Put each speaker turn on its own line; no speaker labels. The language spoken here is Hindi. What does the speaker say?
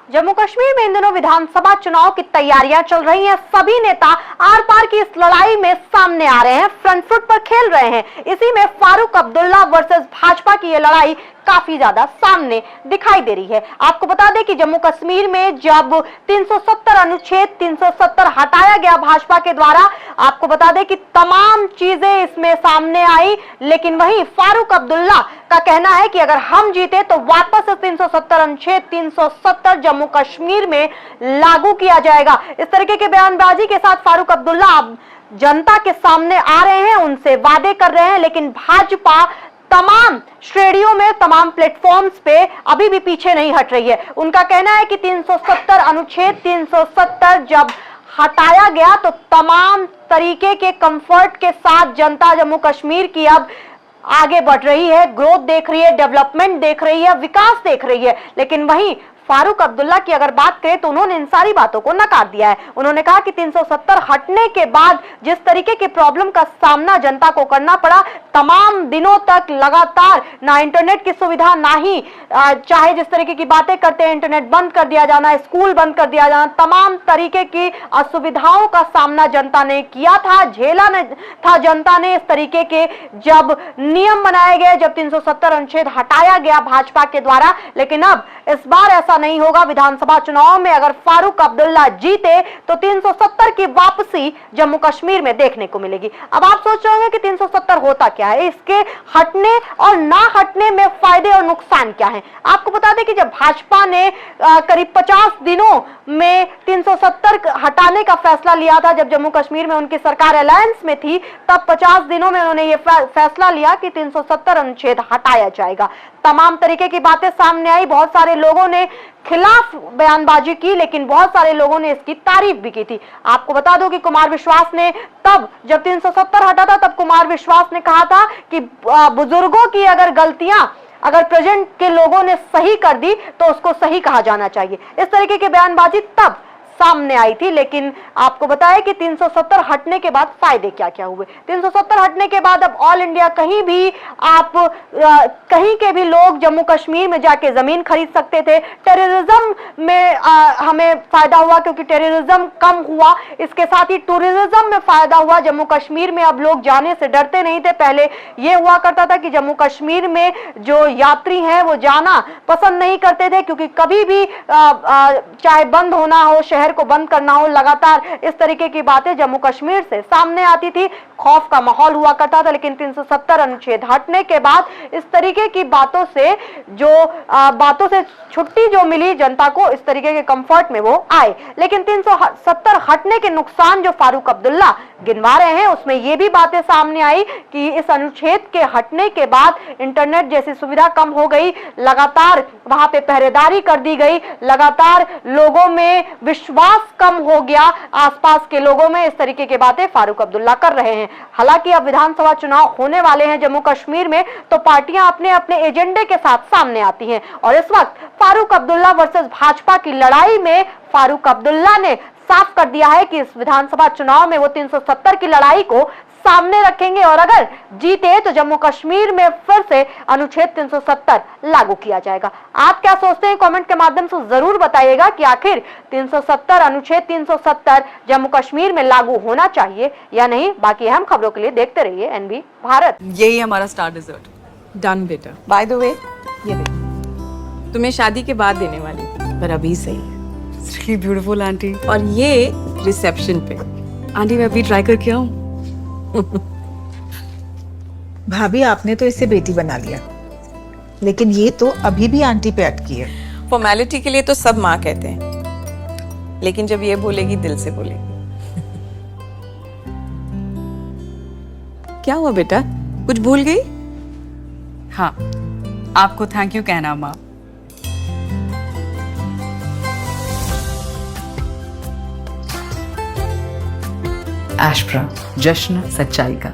जम्मू कश्मीर में इन दिनों विधानसभा चुनाव की तैयारियां चल रही हैं। सभी नेता आर पार की इस लड़ाई में सामने आ रहे हैं, फ्रंट फुट पर खेल रहे हैं। इसी में फारूक अब्दुल्ला वर्सेस भाजपा की ये लड़ाई काफी ज्यादा सामने दिखाई दे रही है। आपको बता दें कि जम्मू कश्मीर में जब 370 अनुच्छेद 370 हटाया गया भाजपा के द्वारा, आपको बता दें कि तमाम चीजें इसमें सामने आई, लेकिन वहीं फारूक अब्दुल्ला का कहना है कि अगर हम जीते तो वापस 370 अनुच्छेद 370 जम्मू कश्मीर में लागू किया जाएगा। इस तरीके के बयानबाजी के साथ फारूक अब्दुल्ला अब जनता के सामने आ रहे हैं, उनसे वादे कर रहे हैं, लेकिन भाजपा तमाम श्रेणियों में, तमाम प्लेटफॉर्म्स पे अभी भी पीछे नहीं हट रही है। उनका कहना है कि 370 अनुच्छेद 370 जब हटाया गया तो तमाम तरीके के कंफर्ट के साथ जनता जम्मू कश्मीर की अब आगे बढ़ रही है, ग्रोथ देख रही है, डेवलपमेंट देख रही है, विकास देख रही है। लेकिन वहीं फारूक अब्दुल्ला की अगर बात करें तो उन्होंने इन सारी बातों को नकार दिया है। उन्होंने कहा कि 370 हटने के बाद जिस तरीके की प्रॉब्लम का सामना जनता को करना पड़ा, तमाम दिनों तक लगातार ना इंटरनेट की सुविधा, ना ही चाहे जिस तरीके की बातें करते हैं, इंटरनेट बंद कर दिया जाना, स्कूल बंद कर दिया जाना, तमाम तरीके की असुविधाओं का सामना जनता ने किया था, झेला था जनता ने। इस तरीके के जब नियम बनाए गए, जब 370 अनुच्छेद हटाया गया भाजपा के द्वारा, लेकिन अब इस बार ऐसा नहीं होगा। विधानसभा चुनाव में अगर फारूक अब्दुल्ला जीते तो 370 की वापसी जम्मू कश्मीर में देखने को मिलेगी। अब आप सोच रहे होंगे कि 370 होता क्या है, इसके हटने और ना हटने में फायदे और नुकसान क्या हैं। आपको बता दें कि जब भाजपा ने करीब 50 दिनों में 370 हटाने का फैसला लिया था, जब जम्मू कश्मीर में उनकी सरकार अलायंस में थी, तब 50 दिनों में उन्होंने यह फैसला लिया कि 370 अनुच्छेद हटाया जाएगा। तमाम तरीके की बातें सामने आई, बहुत सारे लोगों ने खिलाफ बयानबाजी की, लेकिन बहुत सारे लोगों ने इसकी तारीफ भी की थी। आपको बता दो कि कुमार विश्वास ने तब जब 370 हटा था, तब कुमार विश्वास ने कहा था कि बुजुर्गों की अगर गलतियां अगर प्रेजेंट के लोगों ने सही कर दी तो उसको सही कहा जाना चाहिए। इस तरीके की बयानबाजी तब सामने आई थी। लेकिन आपको बताया कि 370 हटने के बाद फायदे क्या क्या हुए। 370 हटने के बाद अब ऑल इंडिया कहीं भी आप कहीं के भी लोग जम्मू कश्मीर में जाके जमीन खरीद सकते थे। टेररिज्म में हमें फायदा हुआ क्योंकि टेररिज्म कम हुआ। इसके साथ ही टूरिज्म में फायदा हुआ। जम्मू कश्मीर में अब लोग जाने से डरते नहीं थे। पहले यह हुआ करता था कि जम्मू कश्मीर में जो यात्री हैं वो जाना पसंद नहीं करते थे, क्योंकि कभी भी चाहे बंद होना हो, शहर को बंद करना हो, लगातार इस तरीके की बातें जम्मू कश्मीर से सामने आती थी, खौफ का माहौल हुआ करता था। लेकिन 370 अनुच्छेद हटने के बाद इस तरीके की बातों से छुट्टी जो मिली जनता को, इस तरीके के कंफर्ट में वो आए। लेकिन 370 हटने के नुकसान जो फारूक अब्दुल्ला गिनवा रहे हैं, उसमें ये भी बातें सामने आई कि इस अनुच्छेद के हटने के बाद इंटरनेट जैसी सुविधा कम हो गई, लगातार वहां पे पहरेदारी कर दी गई, लगातार लोगों में विश्वास कम हो गया, आसपास के लोगों में। इस तरीके की बातें फारूक अब्दुल्ला कर रहे हैं। हालांकि अब विधानसभा चुनाव होने वाले हैं जम्मू कश्मीर में, तो पार्टियां अपने अपने एजेंडे के साथ सामने आती हैं। और इस वक्त फारूक अब्दुल्ला वर्सेस भाजपा की लड़ाई में फारूक अब्दुल्ला ने साफ कर दिया है कि इस विधानसभा चुनाव में वो 370 की लड़ाई को सामने रखेंगे और अगर जीते तो जम्मू कश्मीर में फिर से अनुच्छेद 370 लागू किया जाएगा। आप क्या सोचते हैं, कमेंट के माध्यम से जरूर बताइएगा कि आखिर 370 अनुच्छेद 370 जम्मू कश्मीर में लागू होना चाहिए या नहीं। बाकी अहम खबरों के लिए देखते रहिए एनबी भारत।
यही हमारा स्टार डिजर्ट।
डन बेटा।
बाय द वे, ये देख, तुम्हें शादी के बाद देने वाली थी, पर अभी सही है।
It's really beautiful aunty.
और ये रिसेप्शन पे।
आंटी मैं अभी ट्राई करके आऊं।
भाभी आपने तो इसे बेटी बना लिया, लेकिन ये तो अभी भी आंटी पे अटकी है।
फॉर्मेलिटी के लिए तो सब माँ कहते हैं, लेकिन जब ये बोलेगी दिल से बोलेगी। क्या हुआ बेटा, कुछ भूल गई?
हाँ, आपको थैंक यू कहना माँ। एशप्रा, जश्न सच्चाई का।